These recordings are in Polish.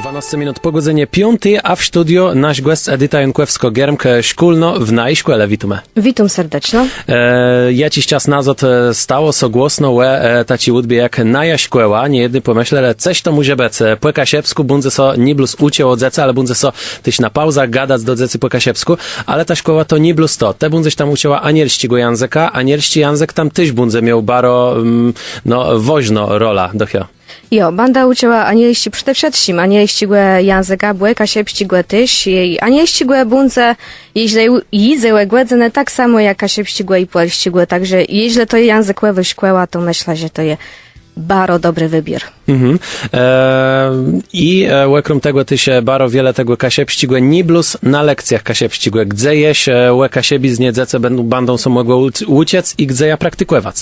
12 minut po godzinie 5, a w studio nasz gość Edyta Jankułewsko-Giermk, szkolno w naj szkole. Witamy. Witam serdecznie. Jakiś czas nazad stało so głosno taci udbie jak naja szkoła, nie jedny pomyśle, ale coś to może być. Po kasiepsku bunze so niblus ucięło od zeca, ale bunze so tyś na pauzach gadać do zecy po kasiepsku, ale ta szkoła to niblus to. Te bunześ tam ucięła anielściego języka, anielści język tam tyś bunze miał baro, woźno rola do chio. Jo, banda uczyła anieliści przede wszystkim, anieliścigłe języka, były kasiepścigłe tyś, jej anieliścigłe bunce, jeźle jizęłe głedzene tak samo jak kasiepścigłe i polścigłe, także jeźle to językłe wyszkłeła, to myślę, że to jest baro dobry wybór. I łekrom tego ty się baro wiele tego kasiepścigłe niblus na lekcjach kasiepścigłe, gdzie jeś łe kasiebi z niedzece bandą są mogły uciec i gdzie ja praktykować.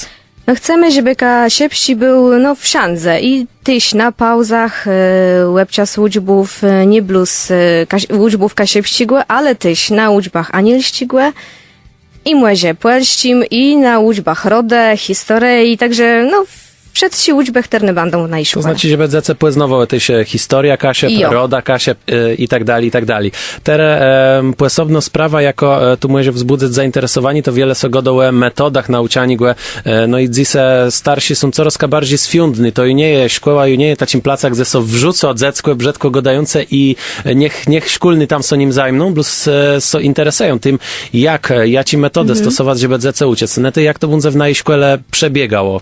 No chcemy, żeby kasiepści był w siandze i tyś na pauzach łebczas uczbów nie bluz uczbów kasiepścigłe, ale tyś na uczbach anielścigłe i młezie płelścim i na uczbach rodę, historii, także przed si uczbech terne bandą na To znaczy, że będzie płyznowo tyś historia kasiep, roda kasiep i tak dalej, i tak dalej. Tere płysobno sprawa, jako tu może wzbudzić zainteresowanie, to wiele so godołe metodach nauczania, no i dzise starsi są coraz bardziej sfiundni, to i nie jest szkoła, i nie jest tacim placach, gdzie so wrzuco dziecko brzydko godające i niech szkolny tam so nim zajmą, plus so interesują tym, jak ci metodę stosować, żeby dziecko uciec. Nety, jak to bunze w naszej szkole przebiegało?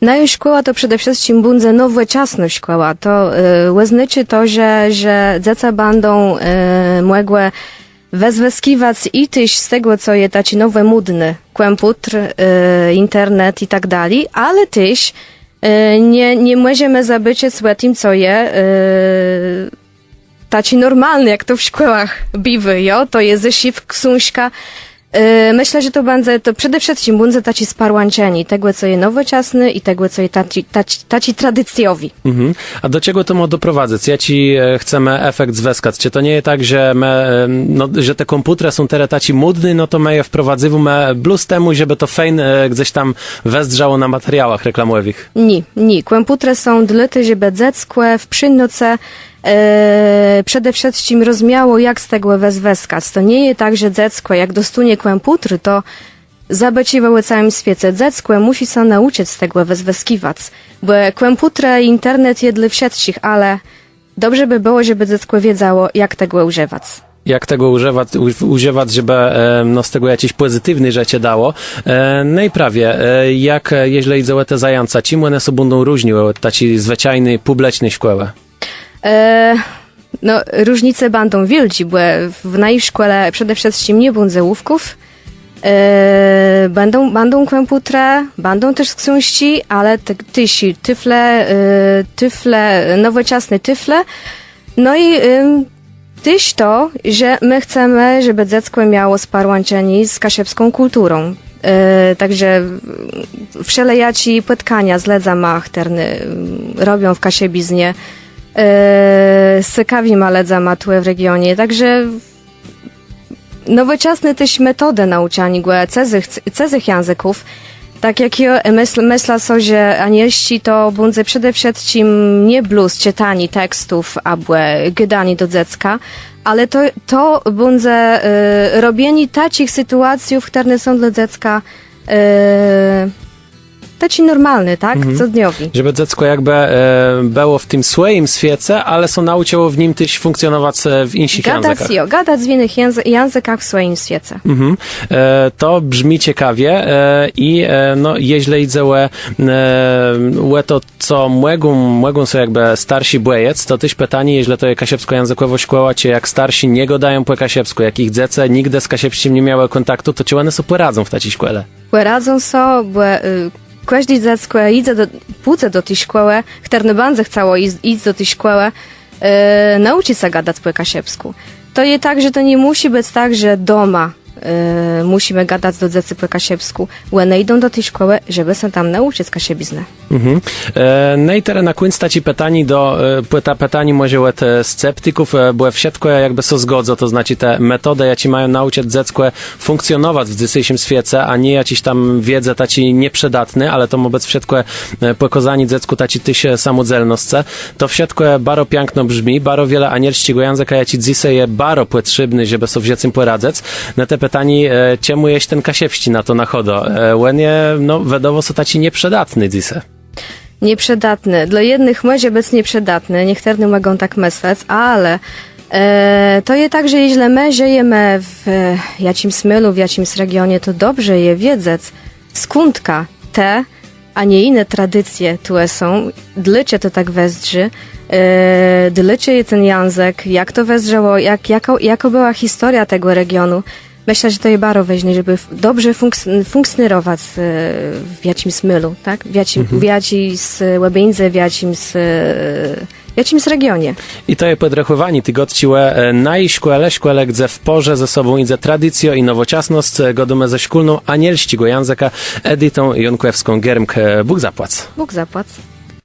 Naja szkoła to przede wszystkim bunze nowoczesna szkoła. To znaczy to, że dzieci będą mogły wezweskiwać i tyś z tego, co je taci nowe modne, komputer, internet i tak dalej, ale tyś nie możemy zabyć z tym, co je taci normalne, jak to w szkołach biwy, jo? To jest zeszyw, książka. Myślę, że to będzie to przede wszystkim bunze taci sparłanczeni, tego co je nowoczesne i tego co je taci tradycjowi. A do czego to ma doprowadzić? Ja ci chcemy efekt zweskać. Czy to nie jest tak, że że te komputery są teraz taci modne, no to my je wprowadzimy plus temu, żeby to fajn gdzieś tam wezdrało na materiałach reklamowych? Nie. Komputery są dla tego, żeby dziecko w przynoce przede wszystkim rozumiało, jak z tego wezweskać. To nie jest tak, że dziecko, jak dostanie komputer, to zabaciwało całym świecie. Dziecko musi się nauczyć z tego wezweskiwać. Bo komputer i internet jest dla wszystkich, ale dobrze by było, żeby dziecko wiedziało, jak tego używać. Jak tego używać, żeby z tego jakieś pozytywne rzeczy dało. No i prawie, jak jeśli idzie te zajęcia, czym one sobie będą różniły od takiej zwyczajnej, publicznej szkoły? Różnice będą wielkie, bo w naszej szkole przede wszystkim nie będą łówków, będą komputery, będą też książki, ale też tyfle, nowoczesne tyfle. No i też to, że my chcemy, żeby dziecko miało sparłączenie z kasiepską kulturą. Także wszelajaci spotkania z ledzamach, które robią w Kasiebiznie, sykawi maledza matłe w regionie, także nowoczesne też metody nauczania cezych języków, tak jak ja myślę sobie, że anielści to bunze przede wszystkim nie bluz czytani tekstów albo gydani do dziecka, ale to bunze robieni takich sytuacji, które są dla dziecka taci normalny, tak? Codniowi. Żeby dziecko jakby było w tym swoim świecie, ale są nauczyło w nim też funkcjonować w innych językach. Gadać w innych językach w swoim świecie. To brzmi ciekawie i jeśli idzie to, co mogą sobie jakby starsi błejec, to też pytanie, jeśli to jest kasiepsko-językowa szkoła, czy jak starsi nie gadają po kasiepsku, jak ich dzieci nigdy z kasiepskim nie miały kontaktu, to czy one sobie poradzą w takiej szkole? Poradzą sobie, bo każde dziecko pójdzie do tej szkoły, które bardzo chciało iść do tej szkoły, nauczyć się gadać po kasiepsku. To jest tak, że to nie musi być tak, że doma musimy gadać do dzecy po kasiebsku. One idą do tej szkoły, żeby się tam nauczyć kasiebizny. No i teraz na końcu ci pytani do płyta pytani może od sceptyków, bo wszystko jakby so zgodzą, to znaczy te metody, ja ci mają nauczyć dziecko funkcjonować w dzisiejszym świecie, a nie jakiś tam wiedzę taci nieprzydatny, ale to wobec wszystko pokazanie dziecku taci tyś samodzelnosce, to wszystko baro piękno brzmi, baro wiele anielskiego języka, ja ci dzisiaj je baro potrzebny, żeby so w poradzać. Na te pytanie, czemu jeść ten kasiewści na to nachodo? Łenie, no, wiadomo, są taci nieprzydatny dzisiaj. Nieprzydatny. Dla jednych może być nieprzydatny, niektórzy mogą tak myśleć, ale to jest tak, że jeśli my żyjemy w jakimś smylu, w jakimś regionie, to dobrze je wiedzieć, skądka te, a nie inne tradycje tu są, dlaczego to tak wezrzy, dlaczego jest ten język, jak to wezrzało, jaka była historia tego regionu. Myślę, że to jest bardzo ważne, żeby dobrze funkcjonować w jakimś smylu, tak? W jakimś łebieńdze, w jakimś regionie. I to jest podrachowani tygodciłe na i szkole, gdzie w porze ze sobą idzie tradycjo i nowoczesność, godume ze szkolną anielściego języka Edytą Jonkwewską-Giermk. Bóg zapłac. Bóg zapłac.